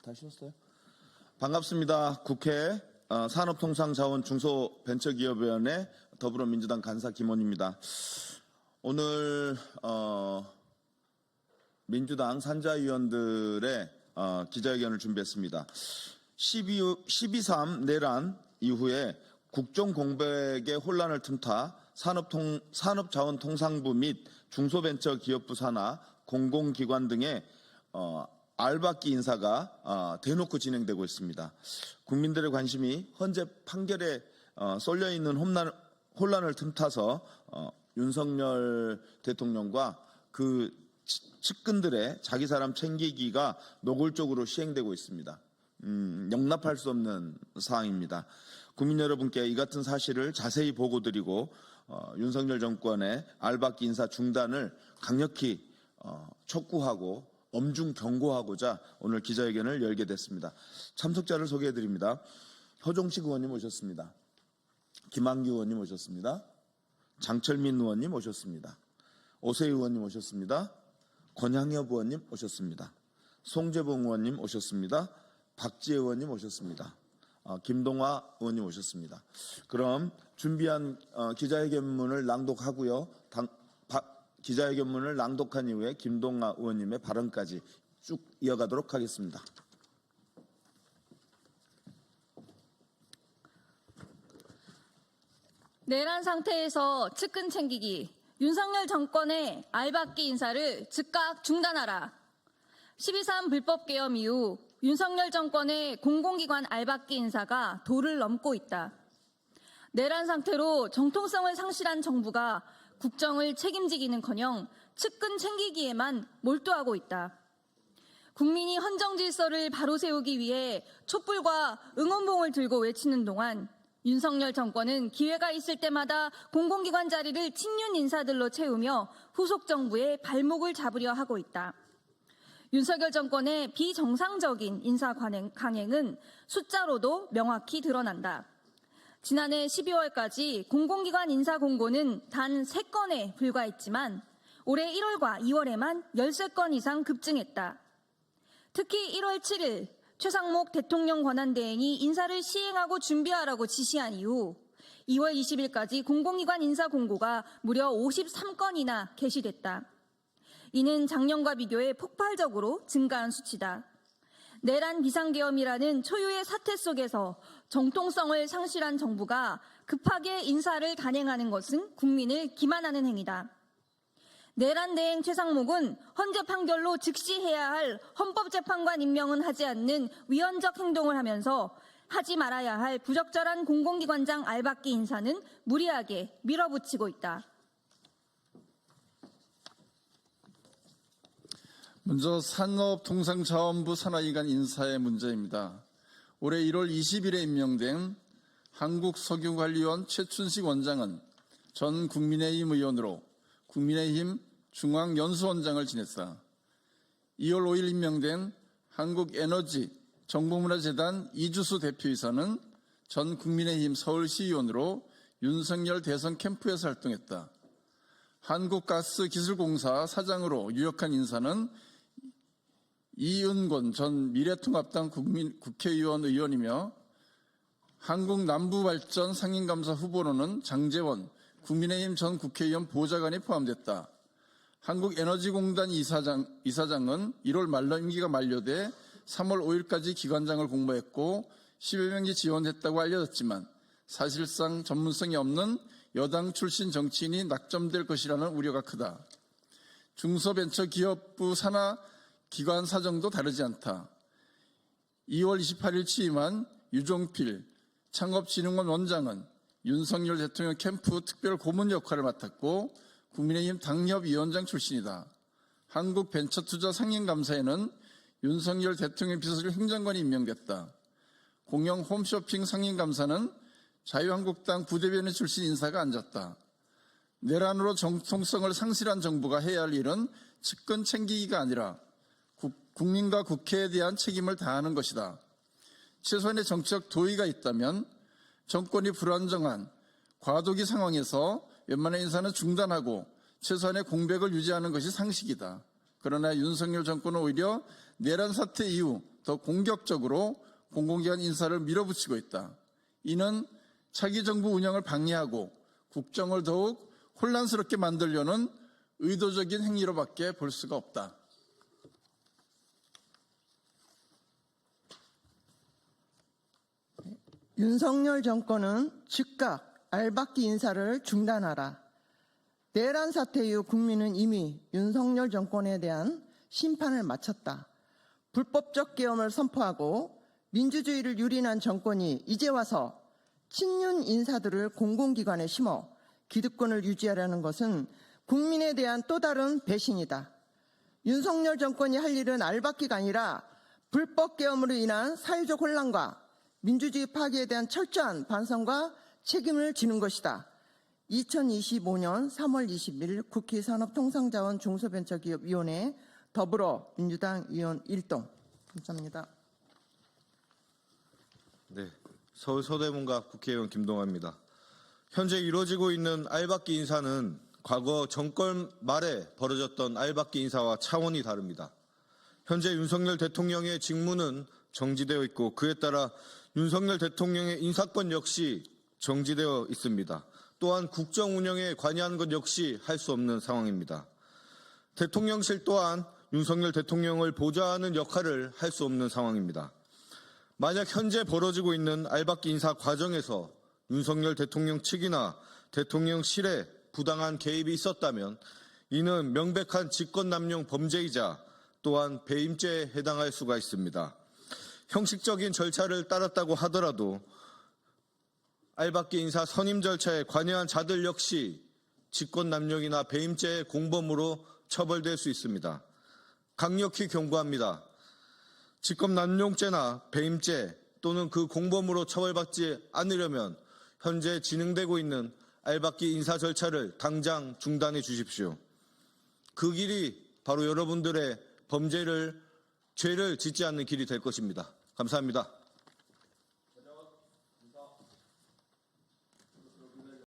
다시 왔어요? 반갑습니다. 국회 산업통상자원중소벤처기업위원회 더불어민주당 간사 김원입니다. 오늘 민주당 산자위원들의 기자회견을 준비했습니다. 12.3 내란 이후에 국정 공백의 혼란을 틈타 산업자원통상부 및 중소벤처기업부 산하 공공기관 등의 알박기 인사가 대놓고 진행되고 있습니다. 국민들의 관심이 헌재 판결에 쏠려있는 혼란을 틈타서 윤석열 대통령과 그 측근들의 자기 사람 챙기기가 노골적으로 시행되고 있습니다. 용납할 수 없는 사항입니다. 국민 여러분께 이 같은 사실을 자세히 보고드리고 윤석열 정권의 알박기 인사 중단을 강력히 촉구하고 엄중 경고하고자 오늘 기자회견을 열게 됐습니다. 참석자를 소개해드립니다. 허종식 의원님 오셨습니다. 김한규 의원님 오셨습니다. 장철민 의원님 오셨습니다. 오세희 의원님 오셨습니다. 권향엽 의원님 오셨습니다. 송재봉 의원님 오셨습니다. 박지혜 의원님 오셨습니다. 김동화 의원님 오셨습니다. 그럼 준비한 기자회견문을 낭독하고요. 기자회견문을 낭독한 이후에 김동화 의원님의 발언까지 쭉 이어가도록 하겠습니다. 내란 상태에서 측근 챙기기, 윤석열 정권의 알박기 인사를 즉각 중단하라. 12.3 불법 계엄 이후 윤석열 정권의 공공기관 알박기 인사가 도를 넘고 있다. 내란 상태로 정통성을 상실한 정부가 국정을 책임지기는커녕 측근 챙기기에만 몰두하고 있다. 국민이 헌정 질서를 바로 세우기 위해 촛불과 응원봉을 들고 외치는 동안 윤석열 정권은 기회가 있을 때마다 공공기관 자리를 친윤 인사들로 채우며 후속 정부의 발목을 잡으려 하고 있다. 윤석열 정권의 비정상적인 인사 강행은 숫자로도 명확히 드러난다. 지난해 12월까지 공공기관 인사 공고는 단 3건에 불과했지만 올해 1월과 2월에만 13건 이상 급증했다. 특히 1월 7일 최상목 대통령 권한대행이 인사를 시행하고 준비하라고 지시한 이후 2월 20일까지 공공기관 인사 공고가 무려 53건이나 게시됐다. 이는 작년과 비교해 폭발적으로 증가한 수치다. 내란 비상계엄이라는 초유의 사태 속에서 정통성을 상실한 정부가 급하게 인사를 단행하는 것은 국민을 기만하는 행위다. 내란 대행 최상목은 헌재 판결로 즉시 해야 할 헌법재판관 임명은 하지 않는 위헌적 행동을 하면서 하지 말아야 할 부적절한 공공기관장 알박기 인사는 무리하게 밀어붙이고 있다. 먼저 산업통상자원부 산하기관 인사의 문제입니다. 올해 1월 20일에 임명된 한국석유관리원 최춘식 원장은 전 국민의힘 의원으로 국민의힘 중앙연수원장을 지냈다. 2월 5일 임명된 한국에너지정보문화재단 이주수 대표이사는 전 국민의힘 서울시의원으로 윤석열 대선 캠프에서 활동했다. 한국가스기술공사 사장으로 유력한 인사는 이은권 전 미래통합당 국회의원 의원이며 한국남부발전 상임감사 후보로는 장제원 국민의힘 전 국회의원 보좌관이 포함됐다. 한국에너지공단 이사장은 1월 말로 임기가 만료돼 3월 5일까지 기관장을 공모했고 10여 명이 지원했다고 알려졌지만 사실상 전문성이 없는 여당 출신 정치인이 낙점될 것이라는 우려가 크다. 중소벤처기업부 산하 기관 사정도 다르지 않다. 2월 28일 취임한 유종필 창업진흥원 원장은 윤석열 대통령 캠프 특별 고문 역할을 맡았고 국민의힘 당협위원장 출신이다. 한국벤처투자 상임감사에는 윤석열 대통령 비서실 행정관이 임명됐다. 공영 홈쇼핑 상임감사는 자유한국당 부대변인 출신 인사가 앉았다. 내란으로 정통성을 상실한 정부가 해야 할 일은 측근 챙기기가 아니라 국민과 국회에 대한 책임을 다하는 것이다. 최소한의 정치적 도의가 있다면 정권이 불안정한 과도기 상황에서 웬만한 인사는 중단하고 최소한의 공백을 유지하는 것이 상식이다. 그러나 윤석열 정권은 오히려 내란 사태 이후 더 공격적으로 공공기관 인사를 밀어붙이고 있다. 이는 차기 정부 운영을 방해하고 국정을 더욱 혼란스럽게 만들려는 의도적인 행위로밖에 볼 수가 없다. 윤석열 정권은 즉각 알박기 인사를 중단하라. 내란 사태 이후 국민은 이미 윤석열 정권에 대한 심판을 마쳤다. 불법적 계엄을 선포하고 민주주의를 유린한 정권이 이제 와서 친윤 인사들을 공공기관에 심어 기득권을 유지하려는 것은 국민에 대한 또 다른 배신이다. 윤석열 정권이 할 일은 알박기가 아니라 불법 계엄으로 인한 사회적 혼란과 민주주의 파괴에 대한 철저한 반성과 책임을 지는 것이다. 2025년 3월 20일 국회 산업통상자원 중소벤처기업위원회 더불어민주당 의원 1동. 감사합니다. 네, 서울 서대문갑 국회의원 김동환입니다. 현재 이루어지고 있는 알박기 인사는 과거 정권 말에 벌어졌던 알박기 인사와 차원이 다릅니다. 현재 윤석열 대통령의 직무는 정지되어 있고 그에 따라 윤석열 대통령의 인사권 역시 정지되어 있습니다. 또한 국정 운영에 관여하는 것 역시 할 수 없는 상황입니다. 대통령실 또한 윤석열 대통령을 보좌하는 역할을 할 수 없는 상황입니다. 만약 현재 벌어지고 있는 알박기 인사 과정에서 윤석열 대통령 측이나 대통령실에 부당한 개입이 있었다면 이는 명백한 직권남용 범죄이자 또한 배임죄에 해당할 수가 있습니다. 형식적인 절차를 따랐다고 하더라도 알박기 인사 선임 절차에 관여한 자들 역시 직권남용이나 배임죄의 공범으로 처벌될 수 있습니다. 강력히 경고합니다. 직권남용죄나 배임죄 또는 그 공범으로 처벌받지 않으려면 현재 진행되고 있는 알박기 인사 절차를 당장 중단해 주십시오. 그 길이 바로 여러분들의 죄를 짓지 않는 길이 될 것입니다. 감사합니다.